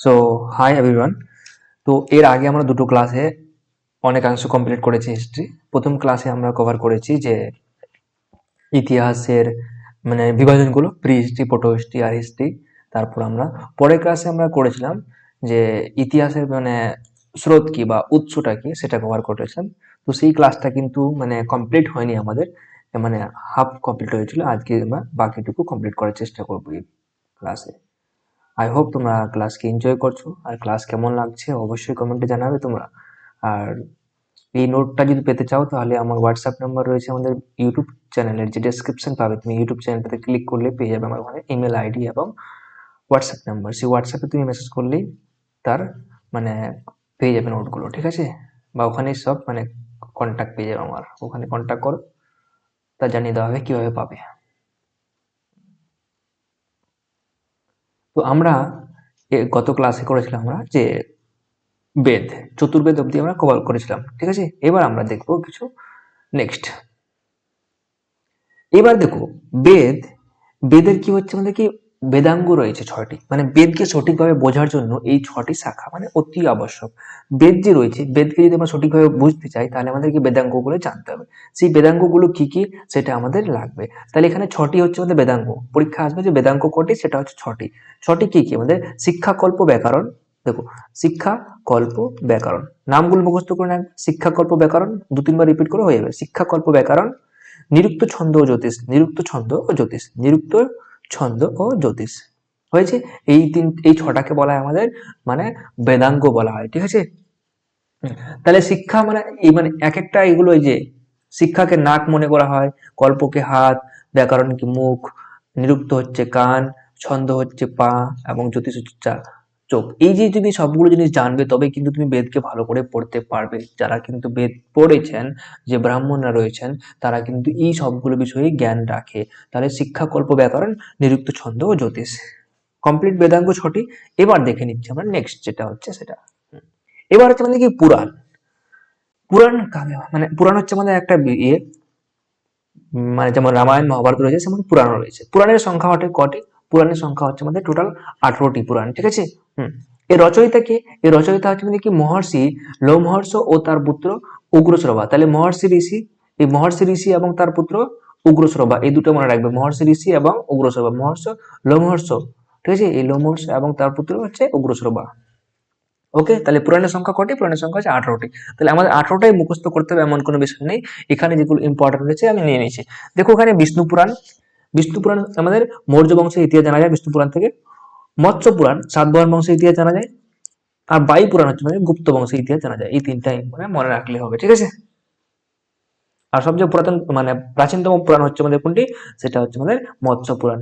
So hi everyone. তো এর আগে আমরা দুটো ক্লাসে অনেকাংশ কমপ্লিট করেছি হিস্ট্রি। প্রথম ক্লাসে আমরা কভার করেছি যে ইতিহাসের মানে বিভাজনগুলো, প্রি হিস্ট্রি, প্রোটো হিস্ট্রি আর হিস্ট্রি। তারপর আমরা পরের ক্লাসে আমরা করেছিলাম যে ইতিহাসের মানে স্রোত কি বা উৎসটা কি সেটা কভার করেছিলাম। তো সেই ক্লাসটা কিন্তু মানে কমপ্লিট হয়নি আমাদের, মানে হাফ কমপ্লিট হয়েছিল। আজকে আমরা বাকিটুকু কমপ্লিট করার চেষ্টা করবো এই ক্লাসে। আই হোপ তোমরা ক্লাসকে এনজয় করছো, আর ক্লাস কেমন লাগছে অবশ্যই কমেন্টে জানাবে তোমরা। আর এই নোটটা যদি পেতে চাও তাহলে আমার হোয়াটসঅ্যাপ নাম্বার রয়েছে আমাদের ইউটিউব চ্যানেলের, যে ডেসক্রিপশন পাবে তুমি ইউটিউব চ্যানেলটাতে ক্লিক করলে পেয়ে যাবে আমার ওখানে ইমেল আইডি এবং হোয়াটসঅ্যাপ নাম্বার। সেই হোয়াটসঅ্যাপে তুমি মেসেজ করলেই তার মানে পেয়ে যাবে নোটগুলো, ঠিক আছে? বা ওখানেই সব মানে কন্ট্যাক্ট পেয়ে যাবে আমার, ওখানে কন্ট্যাক্ট করো, তা জানিয়ে দেওয়া হবে কিভাবে পাবে। তো আমরা গত ক্লাসে করেছিলাম আমরা যে বেদ, চতুর্বেদ অব্দি আমরা কভার করেছিলাম, ঠিক আছে? এবার আমরা দেখবো কিছু নেক্সট। এবার দেখো বেদ, বেদের কি হচ্ছে আমাদের কি বেদাঙ্গ রয়েছে 6টি, মানে বেদকে সঠিকভাবে বোঝার জন্য এই 6টি শাখা মানে অতি আবশ্যক। বেদ যে রয়েছে, বেদকে যদি আমরা সঠিকভাবে বুঝতে চাই তাহলে আমাদেরকে বেদাঙ্গগুলো জানতে হবে। সেই বেদাঙ্গগুলো কি কি সেটা আমাদের লাগবে। তাহলে এখানে 6টি হচ্ছে আমাদের বেদাঙ্গ। পরীক্ষা আসবে যে বেদাঙ্গ কটি, সেটা হচ্ছে 6টি। 6টি কি কি আমাদের? শিক্ষা, কল্প, ব্যাকরণ। দেখো শিক্ষা, কল্প, ব্যাকরণ, নামগুলো মুখস্থ করে নেন। শিক্ষা, কল্প, ব্যাকরণ 2-3 বার রিপিট করে হয়ে যাবে। শিক্ষা, কল্প, ব্যাকরণ, নিরুক্ত, ছন্দ ও জ্যোতিষ, নিরুক্ত, ছন্দ ও জ্যোতিষ, নিরুক্ত, ছন্দ ও জ্যোতিষ হয়েছে। এই 6টাকে বলা হয় আমাদের মানে বেদাঙ্গ বলা হয়, ঠিক আছে? তাহলে শিক্ষা মানে এই মানে এক একটা এগুলো, এই যে শিক্ষাকে নাক মনে করা হয়, কল্পকে হাত, ব্যাকরণকে মুখ, নিরুক্ত হচ্ছে কান, ছন্দ হচ্ছে পা এবং জ্যোতিষ হচ্ছে চোখ। এই যে যদি সবগুলো জিনিস জানবে তবে কিন্তু তুমি বেদকে ভালো করে পড়তে পারবে। যারা কিন্তু বেদ পড়েছেন, যে ব্রাহ্মণরা রয়েছেন, তারা কিন্তু এই সবগুলো বিষয়ে জ্ঞান রাখে। তাহলে শিক্ষা, কল্প, ব্যাকরণ, নিরুক্ত, ছন্দ ও জ্যোতিষ কমপ্লিট বেদাঙ্গ 6টি। এবার দেখে নিচ্ছি আমরা নেক্সট যেটা হচ্ছে সেটা। এবার হচ্ছে আমাদের কি পুরাণ। পুরাণ মানে পুরাণ হচ্ছে আমাদের একটা ইয়ে, মানে যেমন রামায়ণ মহাভারত রয়েছে সেমন পুরাণ রয়েছে। পুরাণের সংখ্যা হচ্ছে কটি? পুরাণের সংখ্যা হচ্ছে আমাদের টোটাল 18টি পুরাণ, ঠিক আছে? এর রচয়িতা কি? এর রচয়িতা হচ্ছে আমাদের কি মহর্ষি লোমহর্ষ ও তার পুত্র উগ্রশ্রবা। তাহলে মহর্ষি ঋষি, এই মহর্ষি ঋষি এবং তার পুত্র উগ্রশ্রবা, এই দুটো মনে রাখবে, মহর্ষি ঋষি এবং উগ্রশ্রবা। মহর্ষ, লোমহর্ষ, ঠিক আছে? এই লোমহর্ষ এবং তার পুত্র হচ্ছে উগ্রশ্রবা। ওকে, তাহলে পুরাণের সংখ্যা কটি? পুরাণের সংখ্যা হচ্ছে 18টি। তাহলে আমাদের 18টাই মুখস্থ করতে হবে এমন কোনো বিষয় নেই। এখানে যেগুলো ইম্পর্টেন্ট রয়েছে আমি নিয়ে নিয়েছি। দেখো এখানে বিষ্ণু পুরাণ, বিষ্ণু পুরাণ আমাদের মৌর্য বংশের ইতিহাস জানা যায় বিষ্ণু পুরাণ থেকে। মৎস্য পুরাণ সাতবাহন বংশের ইতিহাস জানা যায়। আর বায়ু পুরাণ হচ্ছে আমাদের গুপ্ত বংশের ইতিহাস জানা যায়। এই তিনটাই মানে মনে রাখলে হবে, ঠিক আছে? আর সবচেয়ে পুরাতন মানে প্রাচীনতম পুরাণ হচ্ছে আমাদের কোনটি? সেটা হচ্ছে আমাদের মৎস্য পুরাণ।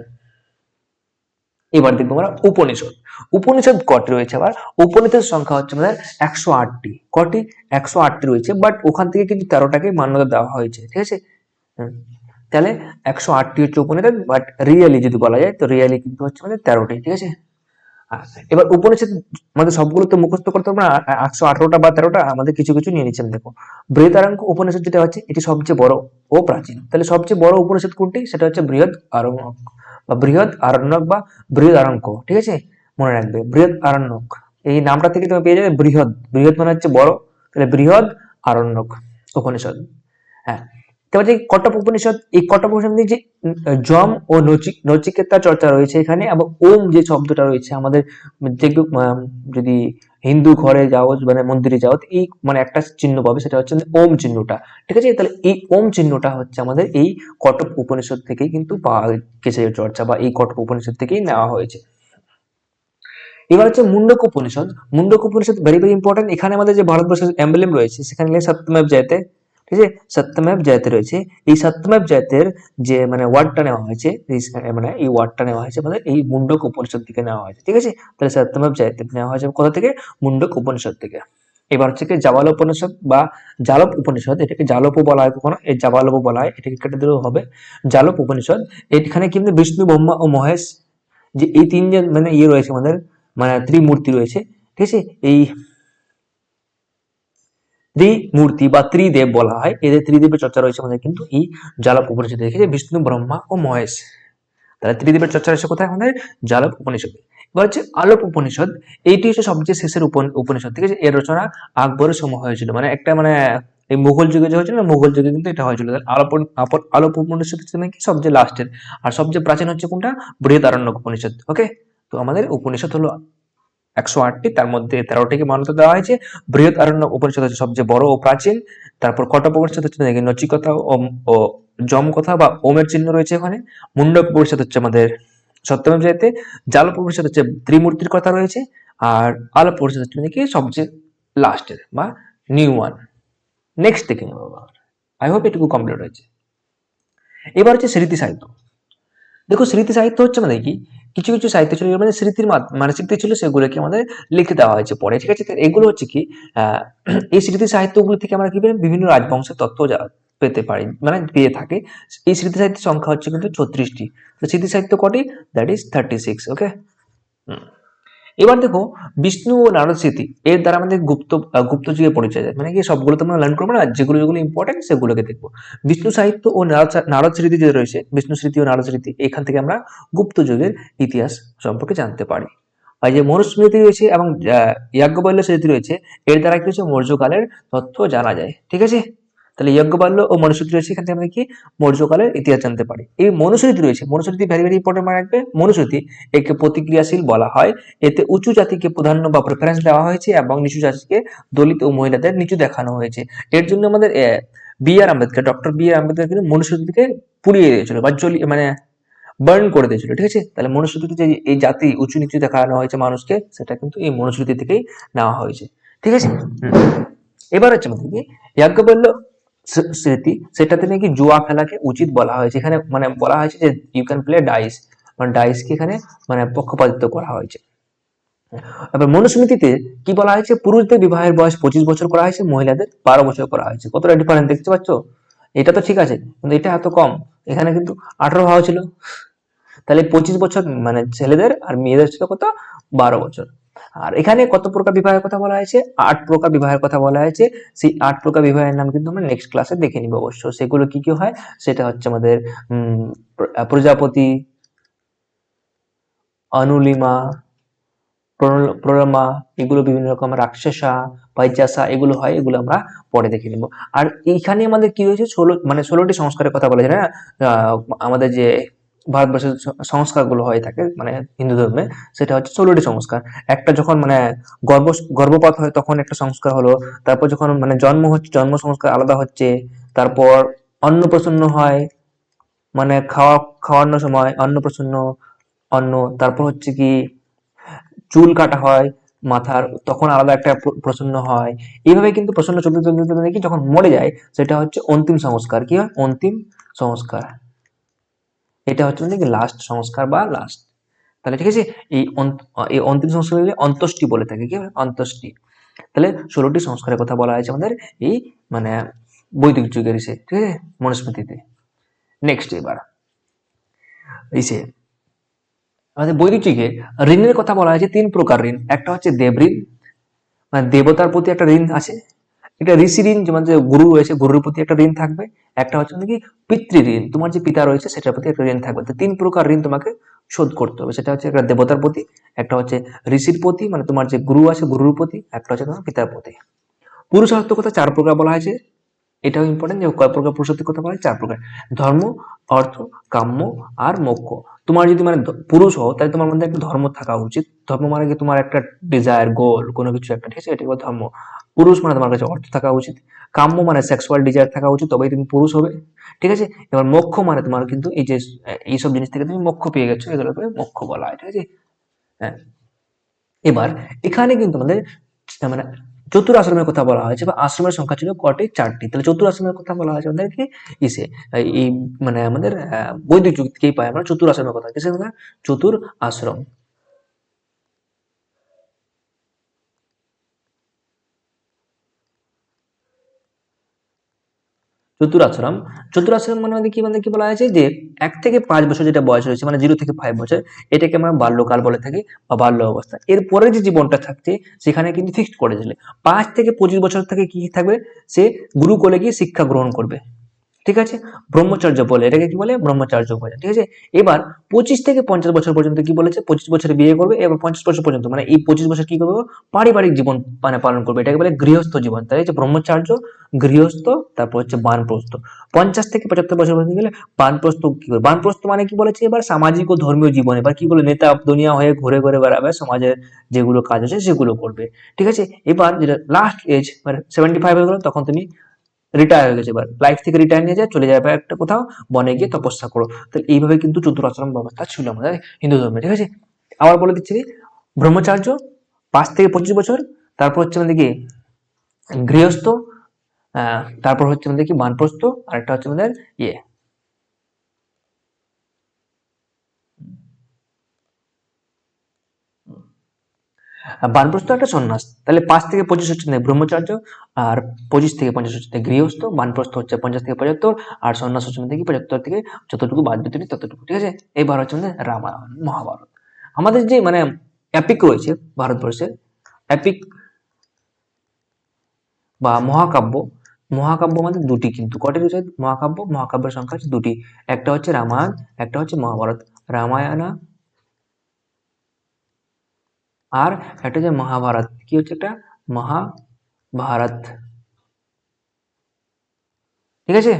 এবার দেখবো আমরা উপনিষদ। উপনিষদ কটি রয়েছে? আবার উপনিষদ সংখ্যা হচ্ছে আমাদের 108টি। কটি? 108টি রয়েছে, বাট ওখান থেকে কিন্তু 13টাকে মান্যতা দেওয়া হয়েছে, ঠিক আছে? তাহলে 108টি হচ্ছে উপনিষদ, বাট রিয়েলি যদি বলা যায় তো রিয়েলি কিন্তু হচ্ছে আমাদের 13টি, ঠিক আছে? এবার উপনিষদ আমাদের সবগুলো তো মুখস্থ করতে হবে না, 118টা বা 13টা, আমাদের কিছু কিছু নিয়ে নিচ্ছেন। দেখো বৃহদারণ্যক উপনিষদ যেটা হচ্ছে এটি সবচেয়ে বড় ও প্রাচীন। তাহলে সবচেয়ে বড় উপনিষদ কোনটি? সেটা হচ্ছে বৃহৎ আরণ্যক বা বৃহৎ আরণ্যক বা বৃহদারণ্য, ঠিক আছে? মনে রাখবে বৃহৎ আরণ্যক, এই নামটা থেকে তুমি পেয়ে যাবে বৃহৎ। বৃহৎ মানে হচ্ছে বড়, তাহলে বৃহৎ আরণ্যক উপনিষদ। হ্যাঁ, তারপর যে কটক উপনিষদ, এই কটক উপনিষদ যে যম ও নচিকেতা চর্চা রয়েছে এখানে, এবং ওম যে শব্দটা রয়েছে আমাদের যে যদি হিন্দু ঘরে যাও মানে মন্দিরে যাও, এই মানে একটা চিহ্ন পাবে, সেটা হচ্ছে ওম চিহ্নটা, ঠিক আছে? তাহলে এই ওম চিহ্নটা হচ্ছে আমাদের এই কটক উপনিষদ থেকেই কিন্তু পাওয়া গেছে চর্চা, বা এই কটক উপনিষদ থেকেই নেওয়া হয়েছে। এবার হচ্ছে Mundaka Upanishad. Mundaka Upanishad very very important. এখানে আমাদের যে ভারতবর্ষের এমব্লেম রয়েছে সেখানে সত্যমেব জয়তে, ঠিক আছে? সত্যমেব জয়তে রয়েছে। এই সত্যমেব জয়তের যে মানে ওয়ার্ডটা নেওয়া হয়েছে, মানে এই ওয়ার্ডটা নেওয়া হয়েছে আমাদের এই মুন্ডক উপনিষদ থেকে নেওয়া হয়েছে, ঠিক আছে? তাহলে সত্যমেব জয়তে নেওয়া হয়েছে কোথা থেকে? মুন্ডক উপনিষদ থেকে। এবার হচ্ছে কি জাবাল উপনিষদ বা জালপ উপনিষদ, এটাকে জালপও বলা হয়, কখনো এই জাবালপও বলা হয়, এটাকে কেটে দিলেও হবে। জালপ উপনিষদ, এখানে কিন্তু বিষ্ণু, ব্রহ্মা ও মহেশ, যে এই তিনজন মানে ইয়ে রয়েছে আমাদের, মানে ত্রিমূর্তি রয়েছে, ঠিক আছে? এই ত্রিমূর্তি বা ত্রিদেব বলা হয়, এদের ত্রিদেবের চর্চা রয়েছে আমাদের কিন্তু এই জালক উপনিষদে, দেখেছে? বিষ্ণু, ব্রহ্মা ও মহেশ। তাহলে ত্রিদেবের চর্চা রয়েছে কোথায়? আমাদের জালক উপনিষদে। এবার হচ্ছে আলোপ উপনিষদ, এইটি হচ্ছে সবচেয়ে শেষের উপনিষদ, ঠিক আছে। এর রচনা আকবরের সময় হয়েছিল, মানে একটা মানে এই মুঘল যুগে যে হয়েছিল না, মুঘল যুগে কিন্তু এটা হয়েছিল। আলোপ উপনিষদ হচ্ছে নাকি সবচেয়ে লাস্টের, আর সবচেয়ে প্রাচীন হচ্ছে কোনটা, বৃহদারণ্যক উপনিষদ। ওকে, তো আমাদের উপনিষদ হলো 108টি, তার মধ্যে 13টিকে মান্যতা দেওয়া হয়েছে। বৃহদারণ্যক উপনিষদ হচ্ছে সবচেয়ে বড় ও প্রাচীন। তারপর কঠোপনিষদ উপনিষদ হচ্ছে নাকি নচিকতা ও যম কথা বা ওমের চিহ্ন রয়েছে এখানে। মুন্ডক উপনিষদ হচ্ছে আমাদের সত্যমেব জয়তে। জালপ উপনিষদ হচ্ছে ত্রিমূর্তির কথা রয়েছে। আর আলোপ উপনিষদ হচ্ছে নাকি সবচেয়ে লাস্টের বা নিউ ওয়ান। নেক্সট দেখে নেবো। আই হোপ এটুকু কমপ্লিট হয়েছে। এবার হচ্ছে স্মৃতি সাহিত্য। দেখো স্মৃতি সাহিত্য হচ্ছে মানে কি, কিছু কিছু সাহিত্য ছিল মানে স্মৃতির মানে স্মৃতি ছিল, সেগুলোকে আমাদের লিখে দেওয়া হয়েছে পরে, ঠিক আছে। এগুলো হচ্ছে কি এই স্মৃতি সাহিত্যগুলো থেকে আমরা কি বিভিন্ন রাজবংশের তথ্য পেতে পারি, মানে পেয়ে থাকে। এই স্মৃতি সাহিত্যের সংখ্যা হচ্ছে কিন্তু 36টি। তো স্মৃতি সাহিত্য কটি, দ্যাট ইজ 36। ওকে, এবার দেখো বিষ্ণু ও নারদ স্মৃতি, এর দ্বারা আমাদের গুপ্ত যুগে পরিচয় যায়, মানে কি সবগুলো তো আমরা লার্ন করবো না, যেগুলো যেগুলো ইম্পর্টেন্ট সেগুলোকে দেখবো। বিষ্ণু সাহিত্য ও নারদ স্মৃতি যে রয়েছে, বিষ্ণু স্মৃতি ও নারদ স্মৃতি, এখান থেকে আমরা গুপ্ত যুগের ইতিহাস সম্পর্কে জানতে পারি। আর যে মনুস্মৃতি রয়েছে এবং যাজ্ঞবল্ক্য স্মৃতি রয়েছে, এর দ্বারা কি হচ্ছে মৌর্যকালের তথ্য জানা যায়, ঠিক আছে। তাহলে যজ্ঞবাল্য ও মনুস্মৃতি রয়েছে, এখান থেকে আমরা কি মৌর্যকালের ইতিহাস জানতে পারি। এই মনুস্মৃতি রয়েছে, মনুস্মৃতি ভেরি ভেরি ইম্পর্টেন্ট মনে রাখবে। মনুস্মৃতি একে প্রতিক্রিয়াশীল বলা হয়। এতে উঁচু জাতিকে প্রাধান্য বা প্রেফারেন্স দেওয়া হয়েছে এবং নিচু জাতিকে দলিত ও মহিলাদের নিচু দেখানো হয়েছে। এর জন্য আমাদের ডক্টর বি আর আম্বেদকর কিন্তু মনুস্মৃতিকে পুড়িয়ে দিয়েছিল বা মানে বার্ন করে দিয়েছিল, ঠিক আছে। তাহলে মনুস্মৃতিতে যে এই জাতি উঁচু নিচু দেখানো হয়েছে মানুষকে, সেটা কিন্তু এই মনুস্মৃতি থেকেই নেওয়া হয়েছে, ঠিক আছে। এবার হচ্ছে আমাদের কি যাজ্ঞবল্ক্য স্মৃতি, সেটাতে নাকি জুয়া খেলাকে উচিত বলা হয়েছে। এখানে মানে বলা হয়েছে যে ইউ ক্যান প্লে ডাইস, মানে ডাইসকে এখানে মানে পক্ষপাতিত্ব করা হয়েছে। এবার মনুস্মৃতিতে কি বলা হয়েছে, পুরুষদের বিবাহের বয়স 25 বছর করা হয়েছে, মহিলাদের 12 বছর করা হয়েছে। কতটা ডিফারেন্স দেখতে পাচ্ছ? এটা তো ঠিক আছে, কিন্তু এটা এত কম। এখানে কিন্তু 18 হওয়া ছিল। তাহলে 25 বছর মানে ছেলেদের, আর মেয়েদের ছিল কত, 12 বছর। আর এখানে কত প্রকার বিবাহের কথা বলা হয়েছে, 8 প্রকার বিবাহের কথা বলা হয়েছে। সেই 8 প্রকার বিবাহের নাম কিন্তু আমরা নেক্সট ক্লাসে দেখে নিব অবশ্য। সেগুলো কি কি হয়, সেটা হচ্ছে আমাদের প্রজাপতি, অনুলিমা, প্রলমা, এগুলো বিভিন্ন রকম, রাক্ষসা, পৈচাসা, এগুলো হয়, এগুলো আমরা পরে দেখে নিব। আর এইখানে আমাদের কি হয়েছে, 16টি সংস্কারের কথা বলা যায় না। আমাদের যে ভারতবর্ষের সংস্কারগুলো হয়ে থাকে মানে হিন্দু ধর্মে, সেটা হচ্ছে 16টি সংস্কার। একটা যখন মানে গর্ভপাত হয় তখন একটা সংস্কার হলো, তারপর যখন মানে জন্ম হচ্ছে জন্ম সংস্কার আলাদা হচ্ছে, তারপর অন্নপ্রাশন হয়, মানে খাওয়ানোর সময় অন্নপ্রাশন, অন্ন, তারপর হচ্ছে কি চুল কাটা হয় মাথার, তখন আলাদা একটা প্রসন্ন হয়। এইভাবে কিন্তু প্রসন্ন চলতে চলতে চলতে দেখি যখন মরে যায়, সেটা হচ্ছে অন্তিম সংস্কার। কি হয়, অন্তিম সংস্কার। এটা হচ্ছে নাকি লাস্ট সংস্কার বা লাস্ট। তাহলে ঠিক আছে, এই অন্তিম সংস্কার অন্ত্যেষ্টি বলে থাকে। কি হয়, অন্ত্যেষ্টি। তাহলে 16টি সংস্কারের কথা বলা হয়েছে আমাদের এই মানে বৈদিক যুগের ঠিক আছে, মনুস্মৃতিতে। নেক্সট এবার ইসে আমাদের বৈদিক যুগে ঋণের কথা বলা হয়েছে 3 প্রকার ঋণ। একটা হচ্ছে দেব ঋণ, মানে দেবতার প্রতি একটা ঋণ আছে। একটা ঋষি ঋণ, যেমন যে গুরু রয়েছে, গুরুর প্রতি একটা ঋণ থাকবে। একটা হচ্ছে নাকি পিতৃ ঋণ, তোমার যে পিতা রয়েছে সেটার প্রতি একটা ঋণ থাকবে। তো 3 প্রকার ঋণ তোমাকে শোধ করতে হবে। সেটা হচ্ছে একটা দেবতার প্রতি, একটা হচ্ছে ঋষির প্রতি মানে তোমার যে গুরু আছে গুরুর প্রতি, একটা হচ্ছে তোমার পিতার প্রতি। পুরুষার্থ কথা 4 প্রকার বলা হয়েছে। এটাও ইম্পর্টেন্ট যে কয় প্রকার পুরুষার্থের কথা বলা হয়, 4 প্রকার। ধর্ম, অর্থ, কাম্য আর মোক্ষ। তোমার যদি মানে পুরুষ হও, তাহলে তোমার মধ্যে একটা ধর্ম থাকা উচিত। ধর্ম মানে কি তোমার একটা ডিজায়ার, গোল, কোনো কিছু একটা, ঠিক আছে, এটা ধর্ম। পুরুষ মানে তোমার কাছে অর্থ থাকা উচিত। কাম্য মানে সেক্সুয়াল ডিজায়ার থাকা উচিত, তবেই তুমি পুরুষ হবে, ঠিক আছে। এবার মোক্ষ মানে তোমার কিন্তু এই যে এইসব জিনিস থেকে তুমি মোক্ষ পেয়ে গেছো, এগুলোকে মোক্ষ বলা হয়, ঠিক আছে। হ্যাঁ, এবার এখানে কিন্তু আমাদের মানে চতুর আশ্রমের কথা বলা হয়েছে, বা আশ্রমের সংখ্যা ছিল কটি, 4টি। তাহলে চতুর আশ্রমের কথা বলা হয়েছে আমাদেরকে ইসে এই মানে আমাদের বৈদিক যুগ থেকেই পাই আমরা চতুর আশ্রমের কথা। কিসের কথা, চতুর আশ্রম। চতুরাশ্রম, চতুরাশ্রম মানে মানে কি বলা হয়েছে যে 1 থেকে 5 বছর যেটা বয়স রয়েছে, মানে 0 থেকে 5 বছর, এটাকে আমরা বাল্যকাল বলে থাকি বা বাল্য অবস্থা। এরপরে যে জীবনটা থাকছে সেখানে কিন্তু ফিক্সড করে দিলে 5 থেকে 25 বছর থেকে কি থাকবে, সে গুরুকুলে গিয়ে শিক্ষা গ্রহণ করবে। ঠিক আছে, ব্রহ্মচর্য বলে, এটাকে কি বলে, ব্রহ্মচর্য বলে। ঠিক আছে, এবার 25 থেকে 50 বছর পর্যন্ত কি বলেছে, 25 বছরে বিয়ে করবে, এবার 50 বছর পর্যন্ত মানে এই 25 বছর কি করবে, পারিবারিক জীবন মানে পালন করবে, এটাকে বলে গৃহস্থ জীবন। তাই হচ্ছে ব্রহ্মচার্য, গৃহস্থ, তারপর হচ্ছে বানপ্রস্থ। 50 থেকে 75 বছর পর্যন্ত গেলে বানপ্রস্থ কি করবে, বানপ্রস্থ মানে কি বলেছে, এবার সামাজিক ও ধর্মীয় জীবন, এবার কি বলে, নেতা দুনিয়া হয়ে ঘুরে ঘুরে বেড়াবে, সমাজের যেগুলো কাজ আছে সেগুলো করবে। ঠিক আছে, এবার যেটা লাস্ট এজ মানে 75 হয়ে গেল, তখন তুমি রিটায়ার হয়ে গেছে, এবার লাইফ থেকে রিটায়ার নিয়ে যায়, চলে যাবে একটা কোথাও বনে গিয়ে তপস্যা করো। তাহলে এইভাবে কিন্তু চতুরাশ্রম ব্যবস্থা ছিল আমাদের হিন্দু ধর্মে। ঠিক আছে, আবার বলে দিচ্ছি, ব্রহ্মচার্য 5 থেকে 25 বছর, তারপর হচ্ছে আমাদের কি গৃহস্থ, তারপর হচ্ছে আমাদের কি বানপ্রস্থ, আর একটা হচ্ছে আমাদের ইয়ে বানপ্রস্থ একটা সন্ন্যাস। তাহলে 5 থেকে 25 হচ্ছে ব্রহ্মচার্য, আর 25 থেকে 50 হচ্ছে গৃহস্থ, বানপ্রস্থ হচ্ছে 50 থেকে 75, আর সন্ন্যাস হচ্ছে কি 75 থেকে যতটুকু বাদ দিতে ততটুকু। ঠিক আছে, এবার হচ্ছে আমাদের রামায়ণ মহাভারত। আমাদের যে মানে এপিক রয়েছে ভারতবর্ষের, এপিক বা মহাকাব্য, মহাকাব্য আমাদের দুটি, কিন্তু কটি রয়েছে মহাকাব্য, মহাকাব্যের সংখ্যা হচ্ছে দুটি, একটা হচ্ছে রামায়ণ, একটা হচ্ছে মহাভারত। রামায়ণ আর একটা হচ্ছে মহাভারত। কি হচ্ছে একটা মহাভারত। ঠিক আছে,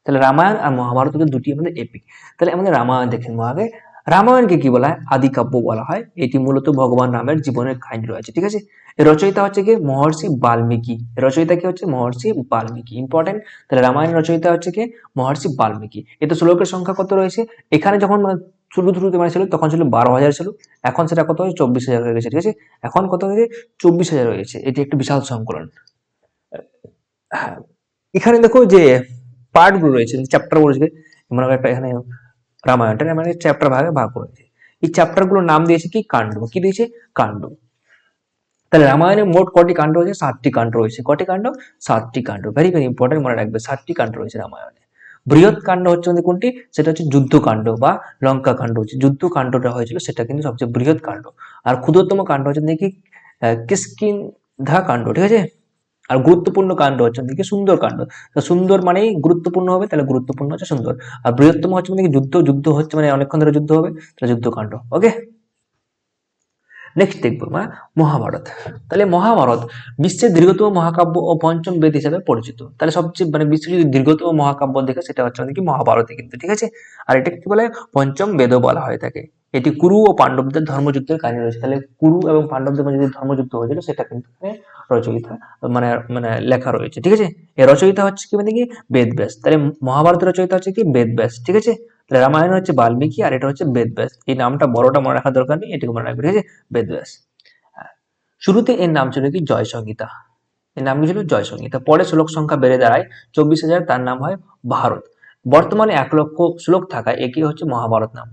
তাহলে রামায়ণ আর মহাভারত হচ্ছে দুটি আমাদের এপিক। তাহলে আমাদের রামায়ণ দেখে নেবো আগে। রামায়ণকে কি বলা হয়, আদি কাব্য বলা হয়। এটি মূলত ভগবান রামের জীবনের কাহিনী রয়েছে। ঠিক আছে, এর রচয়িতা হচ্ছে কি মহর্ষি বাল্মীকি, এর রচয়িতা কি হচ্ছে মহর্ষি বাল্মীকি, ইম্পর্টেন্ট। তাহলে রামায়ণের রচয়িতা হচ্ছে কি মহর্ষি বাল্মীকি। এতে শ্লোকের সংখ্যা কত রয়েছে, এখানে যখন মানে শুরুতে মানে ছিল তখন ছিল 12,000 ছিল, এখন সেটা কত হয়েছে 24,000 হয়ে গেছে। ঠিক আছে, এখন কত হয়েছে 24,000 হয়েছে, এটি একটি বিশাল সংকলন। হ্যাঁ, এখানে দেখো যে পার্ট গুলো রয়েছে, চ্যাপ্টার রয়েছে, মনে করো একটা এখানে রামায়ণটা মানে চ্যাপ্টার ভাগে ভাগ করেছে। এই চ্যাপ্টার গুলোর নাম দিয়েছে কি কাণ্ড, কি দিয়েছে কাণ্ড। তাহলে রামায়ণে মোট কটি কাণ্ড রয়েছে, 7টি কাণ্ড রয়েছে। কটি কাণ্ড, 7টি কাণ্ড, ভেরি ভেরি ইম্পর্টেন্ট, মনে রাখবে 7টি কাণ্ড রয়েছে রামায়ণে। বৃহৎ কাণ্ড হচ্ছে আমাদের কোনটি, সেটা হচ্ছে যুদ্ধকাণ্ড বা লঙ্কা কাণ্ড, হচ্ছে যুদ্ধ কাণ্ডটা হয়েছিল, সেটা কিন্তু সবচেয়ে বৃহৎ কাণ্ড। আর ক্ষুদ্রতম কাণ্ড হচ্ছে নাকি কিষ্কিন্ধা কাণ্ড। ঠিক আছে, আর গুরুত্বপূর্ণ কাণ্ড হচ্ছে দিকে সুন্দর কাণ্ড। তো সুন্দর মানেই গুরুত্বপূর্ণ হবে, তাহলে গুরুত্বপূর্ণ হচ্ছে সুন্দর। আর বৃহত্তম হচ্ছে মানে যুদ্ধ, যুদ্ধ হচ্ছে মানে অনেকক্ষণ ধরে যুদ্ধ হবে, তাহলে যুদ্ধ কাণ্ড। ওকে, নেক্সট দেখবো আমরা মহাভারত। তাহলে মহাভারত বিশ্বের দীর্ঘতম মহাকাব্য ও পঞ্চম বেদ হিসেবে পরিচিত। তাহলে সবচেয়ে মানে বিশ্বের যদি দীর্ঘতম মহাকাব্য দেখে সেটা হচ্ছে আমাদের কি মহাভারত কিন্তু। ঠিক আছে, আর এটা কি বলে পঞ্চম বেদও বলা হয়ে থাকে। এটি কুরু ও পাণ্ডবদের ধর্মযুদ্ধের কাহিনী রয়েছে। তাহলে কুরু এবং পাণ্ডবদের মধ্যে যে ধর্মযুদ্ধ হয়েছিল সেটা কিন্তু এখানে রচয়িতা মানে মানে লেখা রয়েছে। ঠিক আছে, এর রচয়িতা হচ্ছে কি মানে কি বেদব্যাস। তাহলে মহাভারতের রচয়িতা হচ্ছে কি বেদব্যাস। ঠিক আছে, তাহলে রামায়ণ হচ্ছে বাল্মীকি, আর এটা হচ্ছে বেদব্যাস। এই নামটা বড়টা মনে রাখার দরকার নেই, এটুকু মনে রাখবে। ঠিক আছে, বেদব্যাস। শুরুতে এর নাম ছিল কি জয় সংহিতা, এর নাম কি ছিল জয় সংহিতা। পরে শ্লোক সংখ্যা বেড়ে দাঁড়ায় 24,000, তার নাম হয় ভারত। বর্তমানে 1 লক্ষ শ্লোক থাকায় একে হচ্ছে মহাভারত নাম।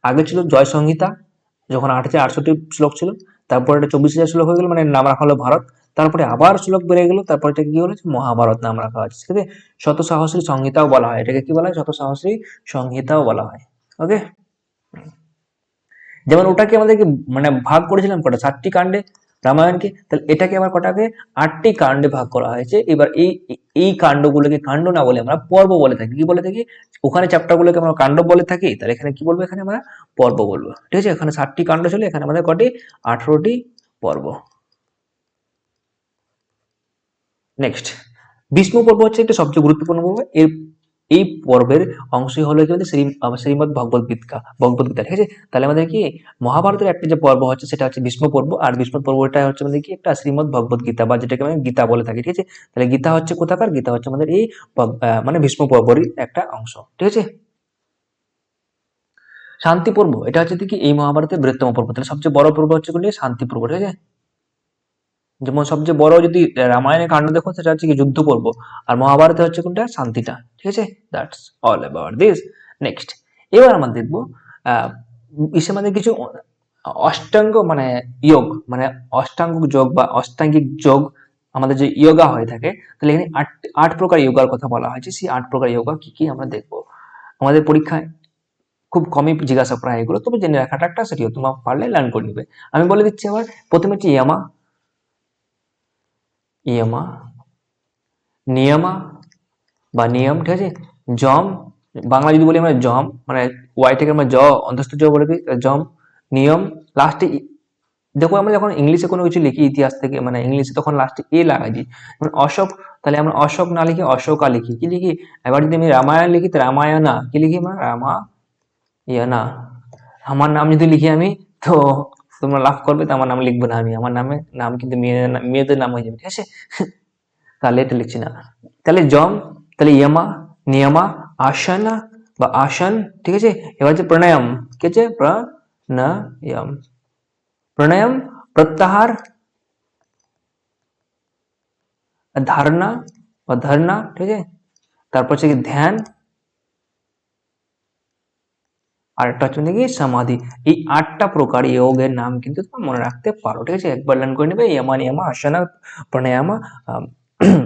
আগে ছিল জয় সংহিতা, যখন 8,800টি শ্লোক ছিল, তারপর এটা 24,000 শ্লোক হয়ে গেল, মানে নাম রাখা হলো ভারত। তারপরে আবার শ্লোক বেড়ে গেল, তারপর এটা কি হলো মহাভারত নাম রাখা হয়েছে। ঠিক আছে, শত সাহস্রী সংহিতাও বলা হয়, এটাকে কি বলা হয়, শত সাহস্রী সংহিতাও বলা হয়। ওকে, যেমন ওটাকে আমাদেরকে মানে ভাগ করেছিলাম কটা, 7টি কাণ্ডে রামায়ণকে, তাহলে এটাকে আবার কটাকে 8টি কাণ্ডে ভাগ করা হয়েছে। এবার এই কাণ্ডগুলোকে কাণ্ড না বলে আমরা পর্ব বলে থাকি। কি বলে থাকি, ওখানে চ্যাপ্টার গুলোকে আমরা কাণ্ড বলে থাকি, তাহলে এখানে কি বলবো, এখানে আমরা পর্ব বলবো। ঠিক আছে, এখানে 7টি কাণ্ড ছিল, এখানে আমাদের কটি 18টি পর্ব। নেক্সট, ভীষ্ম পর্ব হচ্ছে একটি সবচেয়ে গুরুত্বপূর্ণ পর্ব। এই পর্বের অংশই হলো কি শ্রীমদ ভগবত গীতা, ভগবত গীতা। ঠিক আছে, তাহলে আমাদের কি মহাভারতের একটা যে পর্ব হচ্ছে সেটা হচ্ছে ভীষ্ম পর্ব, আর ভীষ্ম পর্বটা হচ্ছে আমাদের কি একটা শ্রীমদ ভগবত গীতা বা যেটাকে আমরা গীতা বলে থাকি। ঠিক আছে, তাহলে গীতা হচ্ছে কোথাকার, গীতা হচ্ছে আমাদের এই মানে ভীষ্ম পর্বেরই একটা অংশ। ঠিক আছে, শান্তি পর্ব এটা হচ্ছে কি এই মহাভারতের বৃহত্তম পর্ব। তাহলে সবচেয়ে বড় পর্ব হচ্ছে কোনটি, শান্তি পর্ব। ঠিক আছে, যেমন সবচেয়ে বড় যদি রামায়ণের কাণ্ড দেখো সেটা হচ্ছে কি যুদ্ধ পর্ব, আর মহাভারতে হচ্ছে কোনটা, শান্তিটা। ঠিক আছে, that's all about this. Next, এবার আমরা দেখবো আহ ইসে আমাদের কিছু অষ্টাঙ্গ মানে যোগ, মানে অষ্টাঙ্গ যোগ বা অষ্টাঙ্গিক যোগ, আমাদের যে যোগা হয়ে থাকে, তাহলে এখানে 8 প্রকার যোগার কথা বলা হয়েছে। সেই 8 প্রকার যোগা কি কি আমরা দেখবো। আমাদের পরীক্ষায় খুব কমই জিজ্ঞাসা করা হয় এগুলো, তবে জেনে রাখাটা একটা সেটিও তোমার পারলে লার্ন করে নিবে। আমি বলে দিচ্ছি আবার, প্রথমে হচ্ছে ইয়ামা, ইয়মা, নিয়মা, বা নিয়ম, ঠিক আছে। জম, বাংলা যদি বলি আমরা জম, মানে ওয়াই থেকে আমরা অন্তস্থ জ বলে দিই, জম। নিয়ম, লাস্টে দেখো আমরা যখন ইংলিশে কোনো কিছু লিখি ইতিহাস থেকে, মানে ইংলিশে, তখন লাস্টে এ লাগাই দিই। যেমন অশোক, তাহলে আমরা অশোক না লিখে অশোকা লিখি, কি লিখি? এবার যদি আমি রামায়ণ লিখি তো রামায়ণা, কি লিখি আমরা? রামায়ণা। আমার নাম যদি লিখি আমি, তো তোমরা লাভ করবে, তো আমার নাম লিখবো না আমি, আমার নামে নাম কিন্তু মেয়েদের নাম হয়ে যাবে, ঠিক আছে। তাহলে এটা লিখছি না। তাহলে জম, তাহলে ইয়মা, নিয়মা, আসনা বা আসন, ঠিক আছে। এবার হচ্ছে প্রাণায়াম, কি আছে? প্রাণায়াম, প্রাণায়াম, প্রত্যাহার, ধারণা বা ধরনা, ঠিক আছে। তারপর হচ্ছে কি ধ্যান, আর একটা হচ্ছে কি সমাধি। এই 8টা প্রকার যোগের নাম কিন্তু তোমরা মনে রাখতে পারো, ঠিক আছে। একবার লার্ন করে নেবে, ইয়মা, নিয়মা, আসনা, প্রাণায়ামা,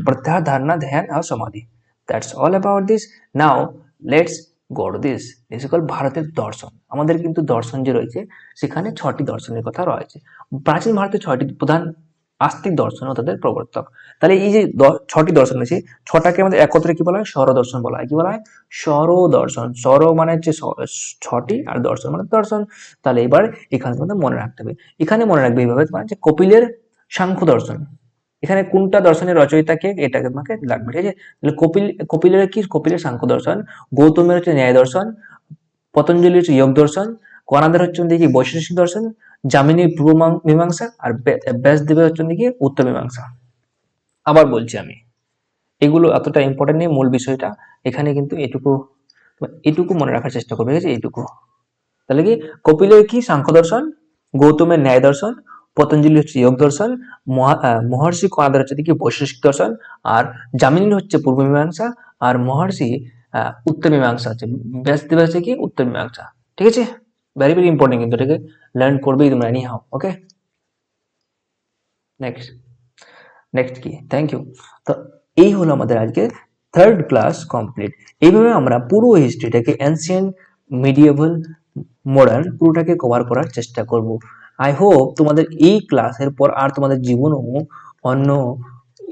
প্রত্যাহার, ধারণা, ধ্যান আর সমাধি। That's all about this. Now let's go to this this is called ভারতের দর্শন। আমাদের কিন্তু দর্শন যে রয়েছে, সেখানে 6টি দর্শনের কথা রয়েছে। প্রাচীন ভারতের 6টি প্রধান আস্তিক দর্শন ও তাদের প্রবর্তক। তাহলে এই যে 6টি দর্শন রয়েছে, 6টাকে আমাদের একত্রে কি বলা হয়? স্বর দর্শন বলা হয়। কি বলা হয়? স্বর দর্শন। স্বর মানে হচ্ছে 6টি, আর দর্শন মানে দর্শন। তাহলে এবার এখানে তোমাদের মনে রাখতে হবে, এখানে মনে রাখবে এইভাবে তোমার যে কপিলের সাংখ্য দর্শন। এখানে কোনটা দর্শনের রচয়িতা কে, এটাকে তোমাকে লাগবে, ঠিক আছে। তাহলে কপিলের কি? কপিলের সাংখ্য দর্শন। গৌতমের হচ্ছে ন্যায় দর্শন। পতঞ্জলির হচ্ছে যোগ দর্শন। কণাদের হচ্ছে দেখি বৈশেষিক দর্শন। যামিনীর পূর্ব মীমাংসা, আর ব্যাসদেবের হচ্ছে দেখি উত্তর মীমাংসা। আবার বলছি আমি, এগুলো এতটা ইম্পর্টেন্ট নেই, মূল বিষয়টা এখানে কিন্তু এটুকু, এটুকু মনে রাখার চেষ্টা করবে, ঠিক আছে, এইটুকু। তাহলে কি কপিলের কি? সাংখ্য দর্শন। গৌতমের ন্যায় দর্শন। পতঞ্জলি হচ্ছে যোগ দর্শন। মহর্ষি কণাদের হচ্ছে কি বৈশেষিক দর্শন। আর যামিনীর হচ্ছে পূর্ব মীমাংসা। আর মহর্ষি উত্তর মীমাংসা হচ্ছে, ব্যাসদেব হচ্ছে কি উত্তর মীমাংসা, ঠিক আছে। ভেরি ভেরি ইম্পর্টেন্ট কিন্তু, ঠিক আছে, লার্ন করবেই তোমরা anyhow. Okay, next. Next কি? Thank you. তো এই হলো আমাদের আজকে 3rd ক্লাস কমপ্লিট। এইভাবে আমরা পুরো হিস্ট্রিটাকে, এনসিয়েন্ট, মিডিয়েভাল, মডার্ন, পুরোটাকে কভার করার চেষ্টা করব। আই হোপ তোমাদের এই ক্লাসের পর আর তোমাদের জীবনেও অন্য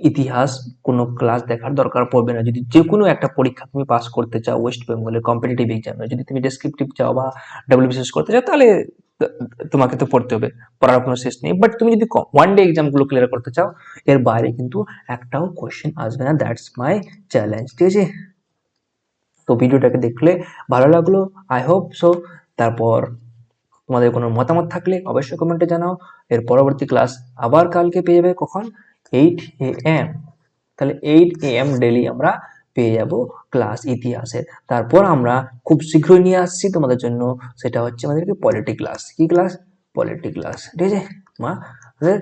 ইতিহাস কোনো ক্লাস দেখার দরকার পড়বে না। যদি যে কোনো একটা পরীক্ষা তুমি পাস করতে চাও, ওয়েস্ট বেঙ্গলের কম্পিটিটিভ এক্সামে যদি তুমি ডেসক্রিপটিভ চাও বা ডব্লিউবিসিএস করতে চাও, তাহলে তোমাকে তো পড়তে হবে, পড়ার কোনো শেষ নেই। বাট তুমি যদি ওয়ান ডে এক্সাম গুলো ক্লিয়ার করতে চাও, এর বাইরে কিন্তু একটাও কোশ্চেন আসবে না। দ্যাটস মাই চ্যালেঞ্জ, ঠিক আছে। তো ভিডিওটাকে দেখলে ভালো লাগলো, আই হোপ সো। তারপর তোমাদের কোনো মতামত থাকলে অবশ্যই কমেন্টে জানাও। এর পরবর্তী ক্লাস আবার কালকে পেয়ে যাবে, কখন? 8 AM। তাহলে 8 AM ডেলি আমরা পেয়ে যাব ক্লাস ইতিহাসের। তারপর আমরা খুব শীঘ্রই নিয়ে আসছি তোমাদের জন্য, সেটা হচ্ছে আমাদেরকে পলিটি ক্লাস। কি ক্লাস? পলিটি ক্লাস, ঠিক আছে। আমাদের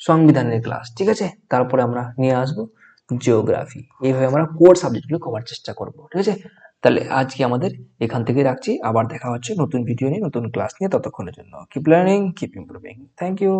সংবিধানের ক্লাস, ঠিক আছে। তারপরে আমরা নিয়ে আসবো জিওগ্রাফি। এইভাবে আমরা কোর সাবজেক্টগুলো করার চেষ্টা করব, ঠিক আছে। তাহলে আজকে আমাদের এখান থেকে রাখছি, আবার দেখা হচ্ছে নতুন ভিডিও নিয়ে, নতুন ক্লাস নিয়ে। ততক্ষণের জন্য keep learning, keep improving. Thank you.